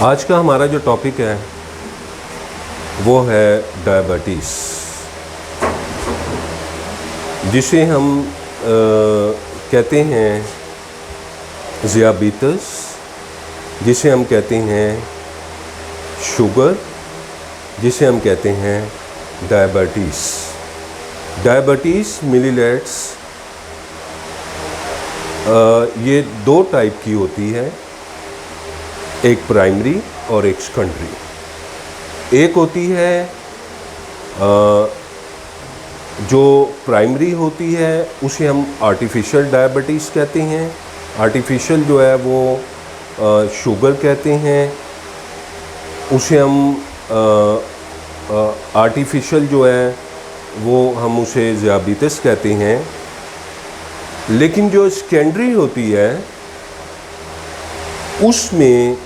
आज का हमारा जो टॉपिक है वो है डायबिटीज़, जिसे हम कहते हैं ज़ियाबीतस, जिसे हम कहते हैं शुगर, जिसे हम कहते हैं डायबिटीज़। डायबिटीज़ मिलीलेट्स ये दो टाइप की होती है, एक प्राइमरी और एक सेकेंडरी। एक होती है जो प्राइमरी होती है उसे हम आर्टिफिशियल डायबिटीज़ कहते हैं। आर्टिफिशियल जो है वो शुगर कहते हैं, उसे हम आर्टिफिशियल जो है वो हम उसे ज़ियाबीतस कहते हैं। लेकिन जो सेकेंडरी होती है उसमें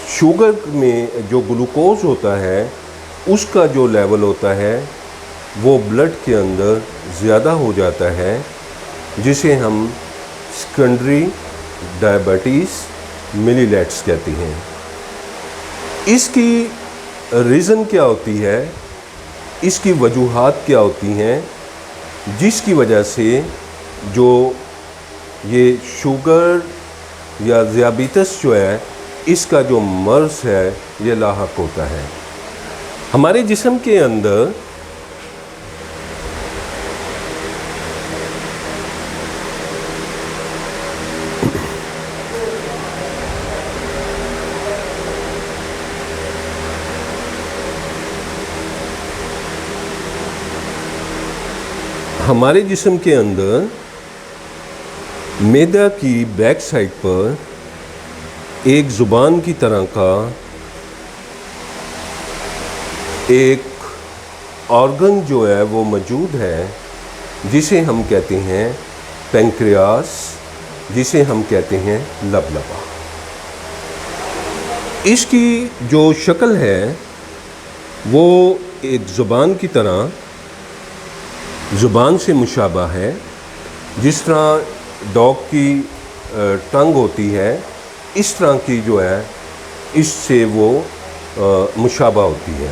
शुगर में जो ग्लूकोज होता है उसका जो लेवल होता है वो ब्लड के अंदर ज़्यादा हो जाता है, जिसे हम सेकेंडरी डायबिटीज़ मिलीलेट्स कहते हैं। इसकी रीज़न क्या होती है, इसकी वजूहात क्या होती हैं जिसकी वजह से जो ये शुगर या ज़ियाबीतस जो है इसका जो मर्ज़ है ये लाहक होता है। हमारे जिस्म के अंदर मैदा की बैक साइड पर एक ज़ुबान की तरह का एक ऑर्गन जो है वो मौजूद है, जिसे हम कहते हैं पैंक्रियास, जिसे हम कहते हैं लबलबा। इसकी जो शक्ल है वो एक ज़ुबान की तरह, ज़ुबान से मुशाबा है। जिस तरह डॉग की टंग होती है, इस तरह की जो है इससे वो मुशाबा होती है।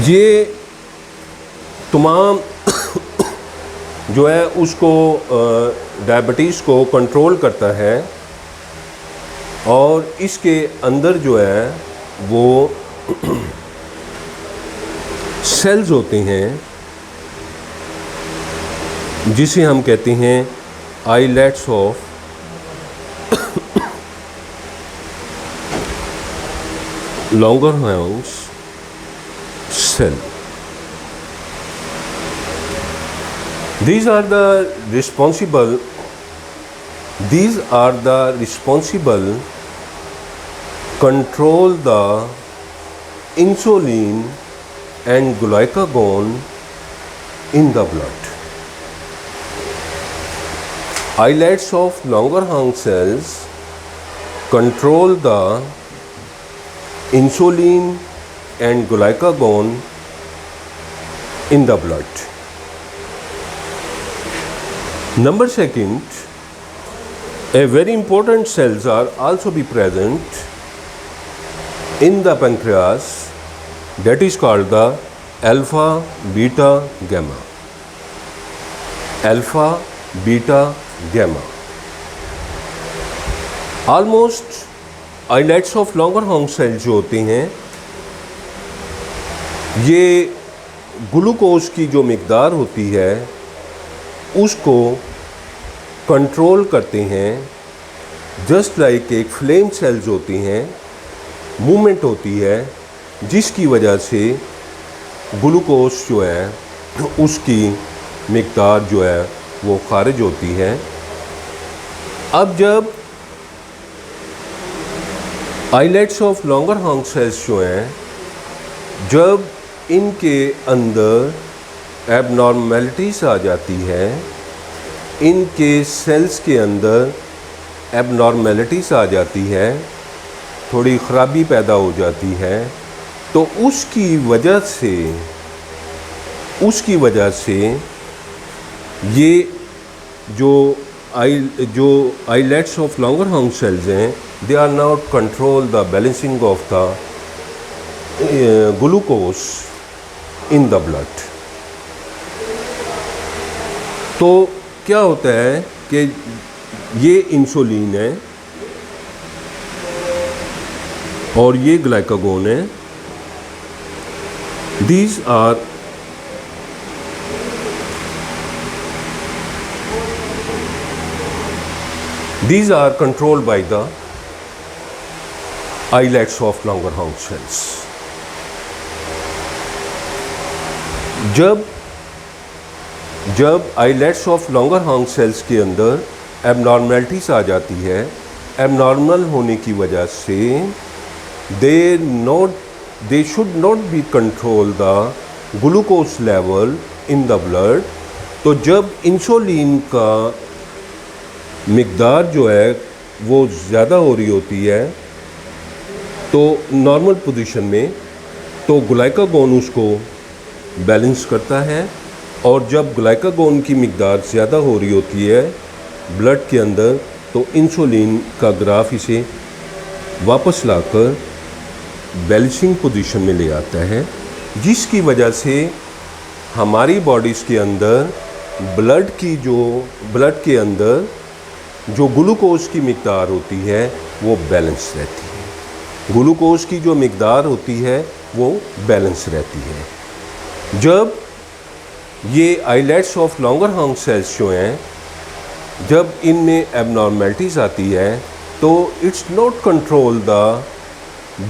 ये तमाम जो है उसको डायबिटीज़ को कंट्रोल करता है, और इसके अंदर जो है वो सेल्स होते हैं जिसे हम कहते हैं islets of Langerhans cell. These are the responsible control the insulin and glucagon in the blood. Islets of Langerhans cells control the insulin and glucagon in the blood. Number second, a very important cells are also be present in the pancreas, that is called the alpha, beta, gamma. Alpha, beta, gamma. Almost islets of Langerhans cells जो होते हैं ये glucose की जो मिकदार होती है उसको control करते हैं। जस्ट लाइक एक फ्लेम सेल्स होती हैं, मूवमेंट होती है जिसकी वजह से ग्लूकोज जो है उसकी मिकदार जो है वो खारिज होती है। अब जब आइलेट्स ऑफ लॉन्गरहॉर्न्स सेल्स जो हैं, जब इनके अंदर एबनॉर्मेलिटीज़ आ जाती है, इनके सेल्स के अंदर एबनॉर्मेलिटीज़ आ जाती है, थोड़ी ख़राबी पैदा हो जाती है, तो उसकी वजह से ये जो जो आइलेट्स ऑफ लॉन्गरहॉर्न सेल्स हैं, they are not control the balancing of the glucose in the blood. तो क्या होता है कि ये इंसुलिन है और ये ग्लाइकागोन है। These are controlled by the islets of Langerhans cells. जब islets of Langerhans cells के अंदर abnormalities आ जाती है, abnormal होने की वजह से they should not be control the glucose level in the blood। तो जब इंसुलिन का मिकदार जो है वो ज़्यादा हो रही होती है तो नॉर्मल पोजीशन में, तो ग्लाइकागोन उसको बैलेंस करता है। और जब ग्लाइकागोन की मिकदार ज़्यादा हो रही होती है ब्लड के अंदर, तो इंसुलिन का ग्राफ इसे वापस लाकर बैलेंसिंग पोजीशन में ले आता है, जिसकी वजह से हमारी बॉडीज़ के अंदर ब्लड के अंदर जो ग्लूकोज की मिकदार होती है वो बैलेंस रहती है। ग्लूकोज की जो मिकदार होती है वो बैलेंस रहती है। जब ये आइलेट्स ऑफ लॉन्गरहॉर्न सेल्स जो हैं, जब इनमें एबनॉर्मेलिटीज़ आती है तो it's not control the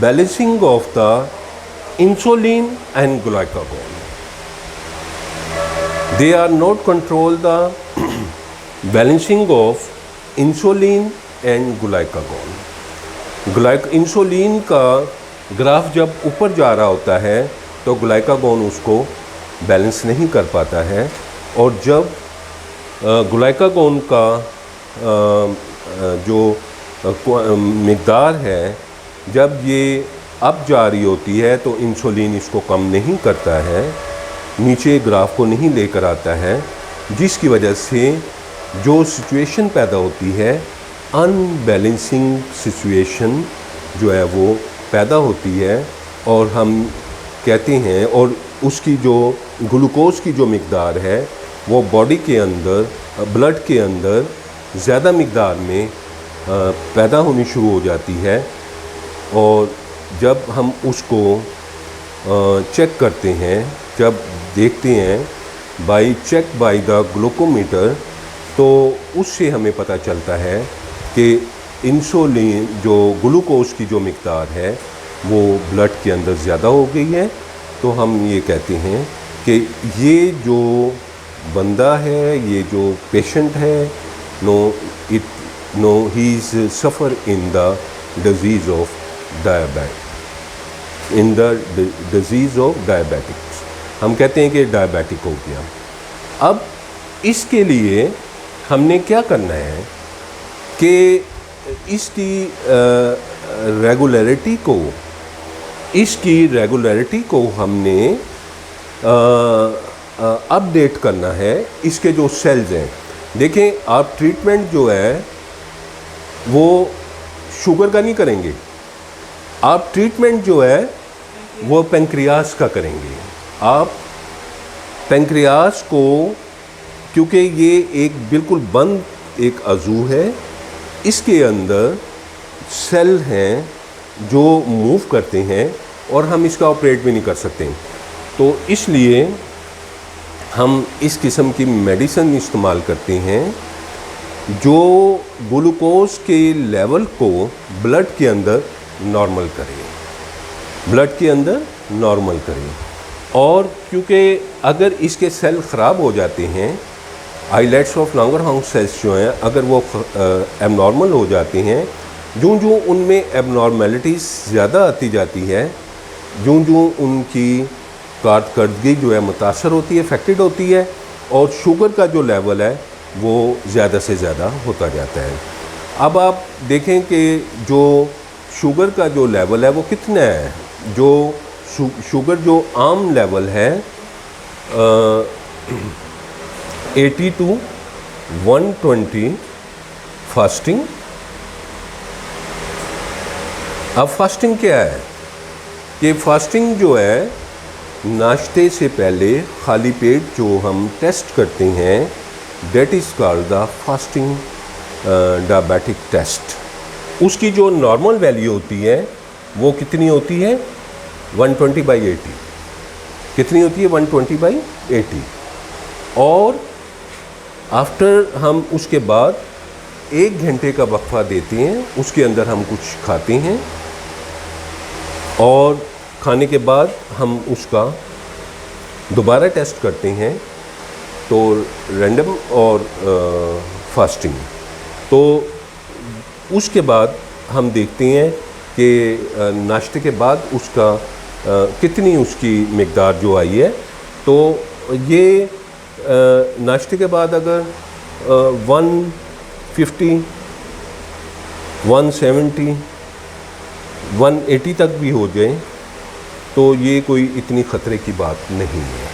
balancing of the insulin and glucagon. They are not control the balancing of insulin and glucagon. Insulin का ग्राफ जब ऊपर जा रहा होता है तो ग्लाइकागोन उसको बैलेंस नहीं कर पाता है, और जब ग्लाइकागोन का जो मिकदार है जब ये अप जा रही होती है तो इंसुलिन इसको कम नहीं करता है, नीचे ग्राफ को नहीं लेकर आता है, जिसकी वजह से जो सिचुएशन पैदा होती है अनबैलेंसिंग सिचुएशन जो है वो पैदा होती है। और हम कहते हैं, और उसकी जो ग्लूकोज की जो मिकदार है वो बॉडी के अंदर ब्लड के अंदर ज़्यादा मिकदार में पैदा होनी शुरू हो जाती है। और जब हम उसको चेक करते हैं, जब देखते हैं चेक बाय द ग्लूकोमीटर, तो उससे हमें पता चलता है कि इंसुलिन जो ग्लूकोज की जो मिकदार है वो ब्लड के अंदर ज़्यादा हो गई है। तो हम ये कहते हैं कि ये जो बंदा है, ये जो पेशेंट है, he is suffer in the disease of disease of diabetics. हम कहते हैं कि डायबिटिक हो गया। अब इसके लिए हमने क्या करना है कि इसकी रेगुलरिटी को हमने अपडेट करना है। इसके जो सेल्स हैं, देखें आप ट्रीटमेंट जो है वो शुगर का नहीं करेंगे, आप ट्रीटमेंट जो है वो पेंक्रियास का करेंगे। आप पेंक्रियास को, क्योंकि ये एक बिल्कुल बंद एक अज़ू है, इसके अंदर सेल हैं जो मूव करते हैं और हम इसका ऑपरेट भी नहीं कर सकते, तो इसलिए हम इस किस्म की मेडिसिन इस्तेमाल करते हैं जो ग्लूकोज के लेवल को ब्लड के अंदर नॉर्मल करें। और क्योंकि अगर इसके सेल ख़राब हो जाते हैं, आइलेट्स ऑफ लॉन्गरहॉर्न सेल्स जो हैं अगर वो एबनॉर्मल हो जाते हैं, जो उनमें एबनॉर्मेलिटीज़ ज़्यादा आती जाती है, जो उनकी कारकर्दगी जो है मुतासर होती है, अफेक्टेड होती है, और शुगर का जो लेवल है वो ज़्यादा से ज़्यादा होता जाता है। अब आप देखें कि जो शुगर का जो लेवल है वो कितना है। जो शुगर जो आम लेवल है 80 to 120 फास्टिंग। अब फास्टिंग क्या है कि फास्टिंग जो है नाश्ते से पहले खाली पेट जो हम टेस्ट करते हैं, that is called the fasting diabetic test. उसकी जो नॉर्मल वैल्यू होती है वो कितनी होती है? 120/80। कितनी होती है? 120/80। और आफ्टर हम उसके बाद 1 घंटे का वक्फा देते हैं, उसके अंदर हम कुछ खाते हैं और खाने के बाद हम उसका दोबारा टेस्ट करते हैं, तो रैंडम और फास्टिंग। तो उसके बाद हम देखते हैं कि नाश्ते के बाद उसका कितनी उसकी मिक़दार जो आई है। तो ये नाश्ते के बाद अगर 150, 170, 180 तक भी हो जाए तो ये कोई इतनी ख़तरे की बात नहीं है।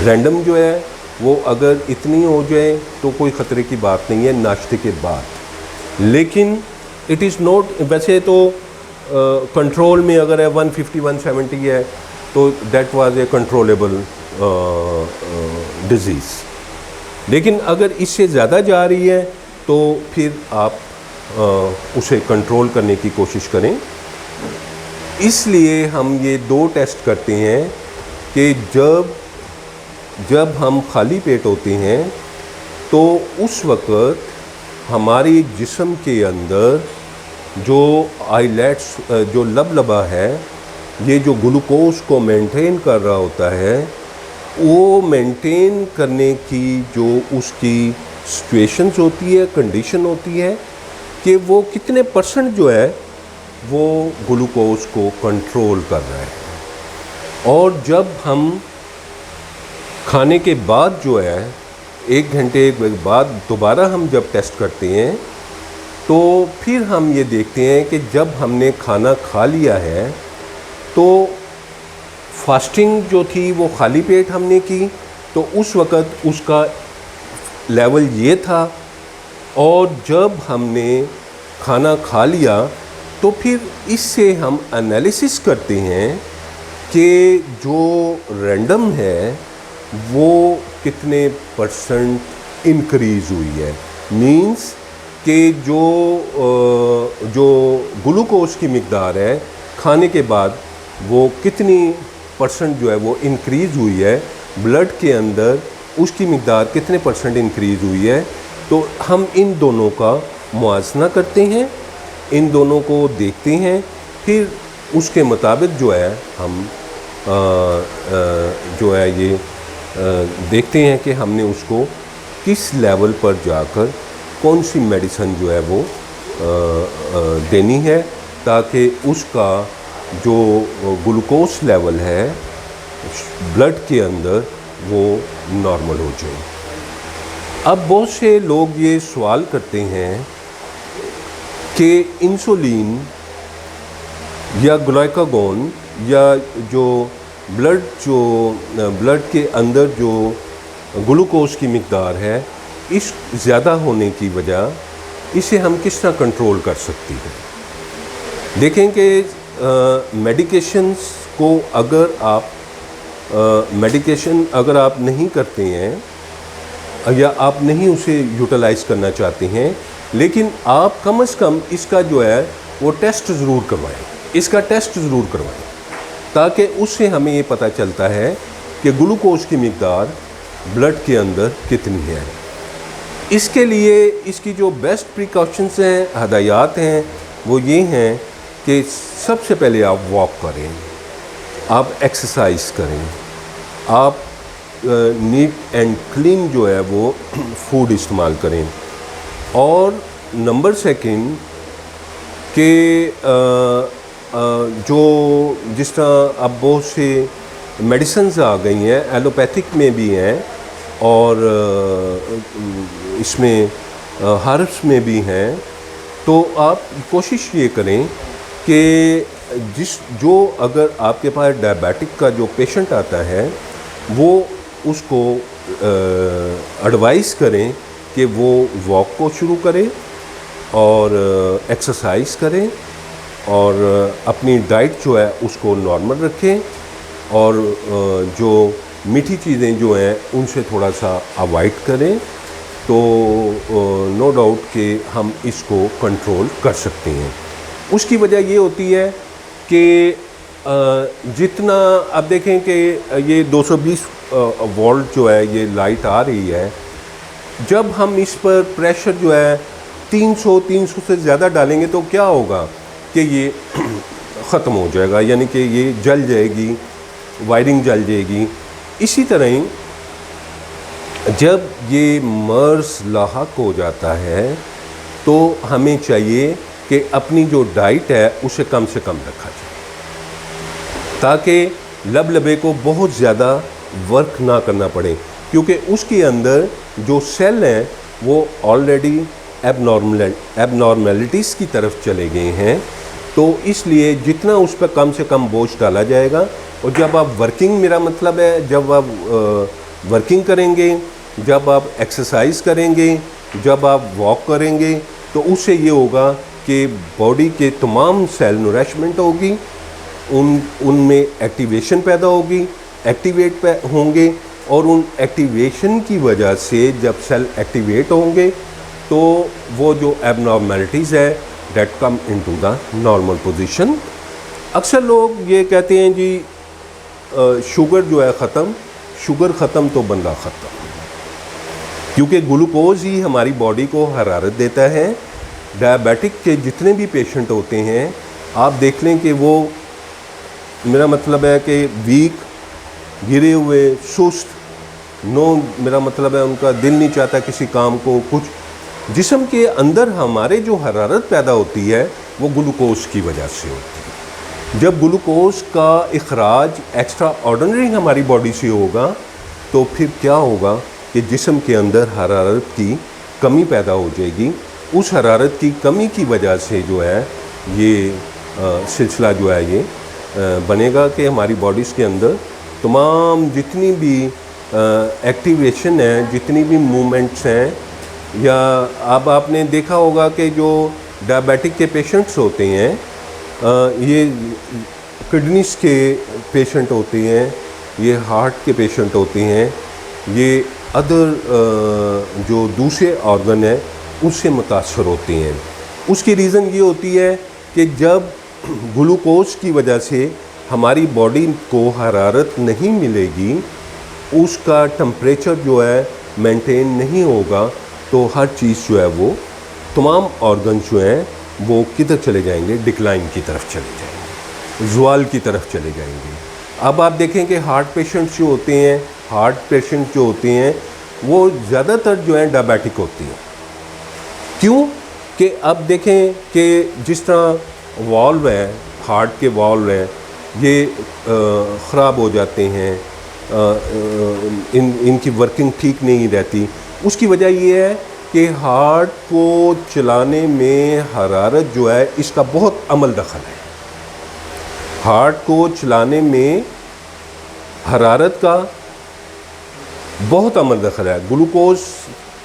रैंडम जो है वो अगर इतनी हो जाए तो कोई ख़तरे की बात नहीं है नाश्ते के बाद। लेकिन इट इज़ नॉट, वैसे तो कंट्रोल में अगर है 150, 170 है तो that was a controllable disease. लेकिन अगर इससे ज़्यादा जा रही है तो फिर आप उसे कंट्रोल करने की कोशिश करें। इसलिए हम ये 2 टेस्ट करते हैं कि जब हम खाली पेट होते हैं तो उस वक़्त हमारे जिस्म के अंदर जो आइलेट्स, जो लबलबा है, ये जो ग्लूकोज को मेंटेन कर रहा होता है, वो मेंटेन करने की जो उसकी सिचुएशंस होती है, कंडीशन होती है कि वो कितने % जो है वो ग्लूकोज को कंट्रोल कर रहा है। और जब हम खाने के बाद जो है 1 घंटे के बाद दोबारा हम जब टेस्ट करते हैं तो फिर हम ये देखते हैं कि जब हमने खाना खा लिया है तो फास्टिंग जो थी वो खाली पेट हमने की, तो उस वक़्त उसका लेवल ये था। और जब हमने खाना खा लिया तो फिर इससे हम एनालिसिस करते हैं कि जो रैंडम है वो कितने % इंक्रीज़ हुई है। मींस कि जो ग्लूकोज की मिक़दार है खाने के बाद वो कितनी % जो है वो इंक्रीज़ हुई है, ब्लड के अंदर उसकी मिक़दार कितने % इंक्रीज़ हुई है। तो हम इन दोनों का मुआज़ना करते हैं, इन दोनों को देखते हैं, फिर उसके मुताबिक जो है हम जो है ये देखते हैं कि हमने उसको किस लेवल पर जाकर कौन सी मेडिसिन जो है वो देनी है ताकि उसका जो ग्लूकोज लेवल है ब्लड के अंदर वो नॉर्मल हो जाए। अब बहुत से लोग ये सवाल करते हैं कि इंसुलिन या ग्लाइकागॉन या जो ब्लड के अंदर जो ग्लूकोज की मिक़दार है इस ज़्यादा होने की वजह इसे हम किस तरह कंट्रोल कर सकती हैं। देखें कि मेडिकेशंस को अगर आप मेडिकेशन अगर आप नहीं करते हैं या आप नहीं उसे यूटिलाइज़ करना चाहते हैं, लेकिन आप कम से कम इसका जो है वो टेस्ट ज़रूर करवाएं, इसका टेस्ट ज़रूर करवाएं ताकि उससे हमें ये पता चलता है कि ग्लूकोज की मिक़दार ब्लड के अंदर कितनी है। इसके लिए इसकी जो बेस्ट प्रिकॉशंस हैं, हदायत हैं, वो ये हैं कि सबसे पहले आप वॉक करें, आप एक्सरसाइज करें, आप नीट एंड क्लीन जो है वो फूड इस्तेमाल करें। और नंबर 2 कि जो जिस तरह अब बहुत से मेडिसिन्स आ गई हैं, एलोपैथिक में भी हैं और इसमें हर्ब्स में भी हैं, तो आप कोशिश ये करें कि जो अगर आपके पास डायबिटिक का जो पेशेंट आता है वो उसको एडवाइस करें कि वो वॉक को शुरू करें और एक्सरसाइज करें और अपनी डाइट जो है उसको नॉर्मल रखें और जो मीठी चीज़ें जो हैं उनसे थोड़ा सा अवॉइड करें, तो नो डाउट कि हम इसको कंट्रोल कर सकते हैं। उसकी वजह ये होती है कि जितना आप देखें कि ये 220 वोल्ट जो है ये लाइट आ रही है, जब हम इस पर प्रेशर जो है 300 से ज़्यादा डालेंगे तो क्या होगा कि ये ख़त्म हो जाएगा, यानी कि ये जल जाएगी, वायरिंग जल जाएगी। इसी तरह ही जब ये मर्ज़ लाहक हो जाता है तो हमें चाहिए कि अपनी जो डाइट है उसे कम से कम रखा जाए ताकि लबलबे को बहुत ज़्यादा वर्क ना करना पड़े, क्योंकि उसके अंदर जो सेल हैं वो ऑलरेडी एबनॉर्मेलिटीज़ की तरफ चले गए हैं। तो इसलिए जितना उस पर कम से कम बोझ डाला जाएगा, और जब आप वर्किंग, मेरा मतलब है जब आप वर्किंग करेंगे, जब आप एक्सरसाइज करेंगे, जब आप वॉक करेंगे, तो उससे ये होगा कि बॉडी के तमाम सेल नरिशमेंट होगी, उनमें एक्टिवेशन पैदा होगी, एक्टिवेट होंगे, और उन एक्टिवेशन की वजह से जब सेल एक्टिवेट होंगे तो वो जो एबनॉर्मेलिटीज़ है that come into the normal position. अक्सर लोग ये कहते हैं जी शुगर जो है ख़त्म, शुगर ख़त्म तो बंदा ख़त्म, क्योंकि ग्लूकोज ही हमारी बॉडी को हरारत देता है। डायबिटिक के जितने भी पेशेंट होते हैं आप देख लें कि वो, मेरा मतलब है कि वीक, गिरे हुए, सुस्त, मेरा मतलब है उनका दिल नहीं चाहता किसी काम को, कुछ जिस्म के अंदर हमारे जो हरारत पैदा होती है वो ग्लूकोज की वजह से होती है। जब ग्लूकोज का इखराज एक्स्ट्रा ऑर्डिनरी हमारी बॉडी से होगा तो फिर क्या होगा कि जिस्म के अंदर हरारत की कमी पैदा हो जाएगी। उस हरारत की कमी की वजह से जो है ये सिलसिला जो है ये बनेगा कि हमारी बॉडीज़ के अंदर तमाम जितनी भी एक्टिवेशन है, जितनी भी मूवमेंट्स हैं, या अब आपने देखा होगा कि जो डायबिटिक के पेशेंट्स होते हैं, ये किडनीज़ के पेशेंट होते हैं, ये हार्ट के पेशेंट होते हैं, ये अदर जो दूसरे ऑर्गन है उससे मुतासर होते हैं। उसकी रीज़न ये होती है कि जब ग्लूकोज की वजह से हमारी बॉडी को हरारत नहीं मिलेगी, उसका टेम्परेचर जो है मेंटेन नहीं होगा, तो हर चीज़ जो है वो, तमाम ऑर्गन जो हैं वो किधर चले जाएंगे, डिक्लाइन की तरफ चले जाएंगे, ज़वाल की तरफ चले जाएंगे। अब आप देखें कि हार्ट पेशेंट्स जो होते हैं, हार्ट पेशेंट जो होते हैं वो ज़्यादातर जो हैं डायबिटिक होती हैं। क्यों? कि अब देखें कि जिस तरह वाल्व है, हार्ट के वाल्व हैं, ये ख़राब हो जाते हैं, इनकी वर्किंग ठीक नहीं रहती। उसकी वजह ये है कि हार्ट को चलाने में हरारत जो है इसका बहुत अमल दखल है। हार्ट को चलाने में हरारत का बहुत अमल दखल है। ग्लूकोज,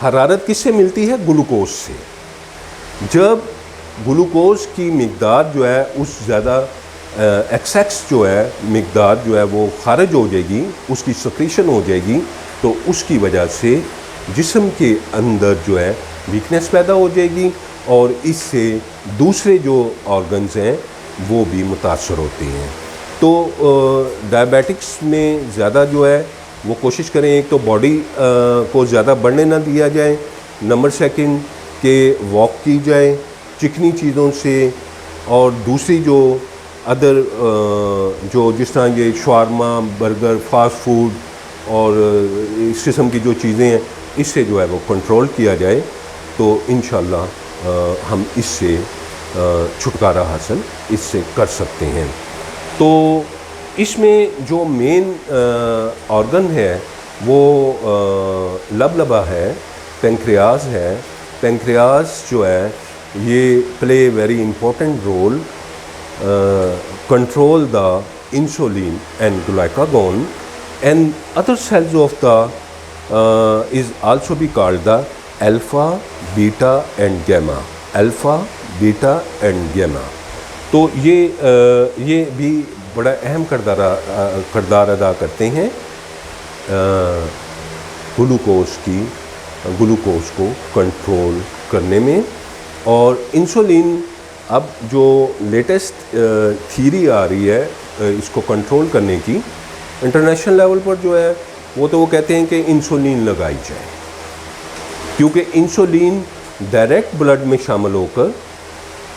हरारत किससे मिलती है? ग्लूकोज से। जब ग्लूकोज की मिक़दार जो है उस ज़्यादा एक्सेस जो है मिक़दार जो है वो ख़ारिज हो जाएगी, उसकी सक्रीशन हो जाएगी, तो उसकी वजह से जिस्म के अंदर जो है वीकनेस पैदा हो जाएगी और इससे दूसरे जो ऑर्गन्स हैं वो भी मुतासर होते हैं। तो डायबिटिक्स में ज़्यादा जो है वो कोशिश करें, एक तो बॉडी को ज़्यादा बढ़ने ना दिया जाए, नंबर सेकंड कि वॉक की जाए चिकनी चीज़ों से, और दूसरी जो अदर जो जिस तरह ये शवारमा, बर्गर, फास्ट फूड और इस किस्म की जो चीज़ें हैं, इससे जो है वो कंट्रोल किया जाए तो इंशाअल्लाह हम इससे छुटकारा हासिल इससे कर सकते हैं। तो इसमें जो मेन ऑर्गन है वो लबलबा है, पेंक्रियाज है। पेंक्रियाज जो है ये play very important role, control the insulin and glucagon and other cells of the is also be called the alpha, beta and gamma, alpha, beta and gamma. तो ये भी बड़ा अहम किरदार अदा करते हैं ग्लूकोज को कंट्रोल करने में। और इंसुलिन, अब जो लेटेस्ट थ्योरी आ रही है इसको कंट्रोल करने की इंटरनेशनल लेवल पर जो है, वो कहते हैं कि इंसुलिन लगाई जाए, क्योंकि इंसुलिन डायरेक्ट ब्लड में शामिल होकर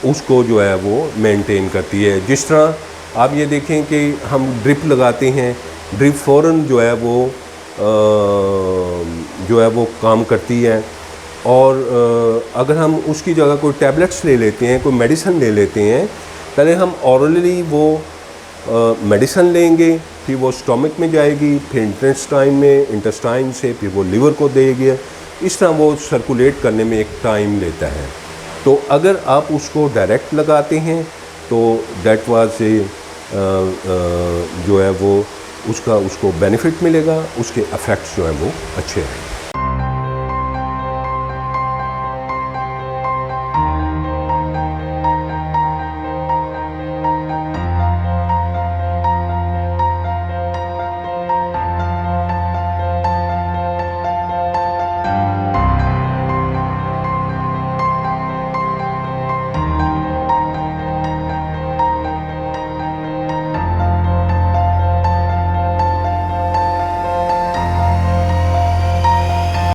उसको जो है वो मेंटेन करती है। जिस तरह आप ये देखें कि हम ड्रिप लगाते हैं, ड्रिप फ़ौरन जो है वो काम करती है। और अगर हम उसकी जगह कोई टैबलेट्स ले लेते हैं, कोई मेडिसिन ले लेते हैं, पहले हम ऑरली वो मेडिसिन लेंगे, फिर वो स्टमक में जाएगी, फिर इंटेस्टाइन से फिर वो लिवर को देगी। इस तरह वो सर्कुलेट करने में एक टाइम लेता है। तो अगर आप उसको डायरेक्ट लगाते हैं तो डेट वाज जो है वो उसको बेनिफिट मिलेगा, उसके इफ़ेक्ट्स जो है वो अच्छे हैं।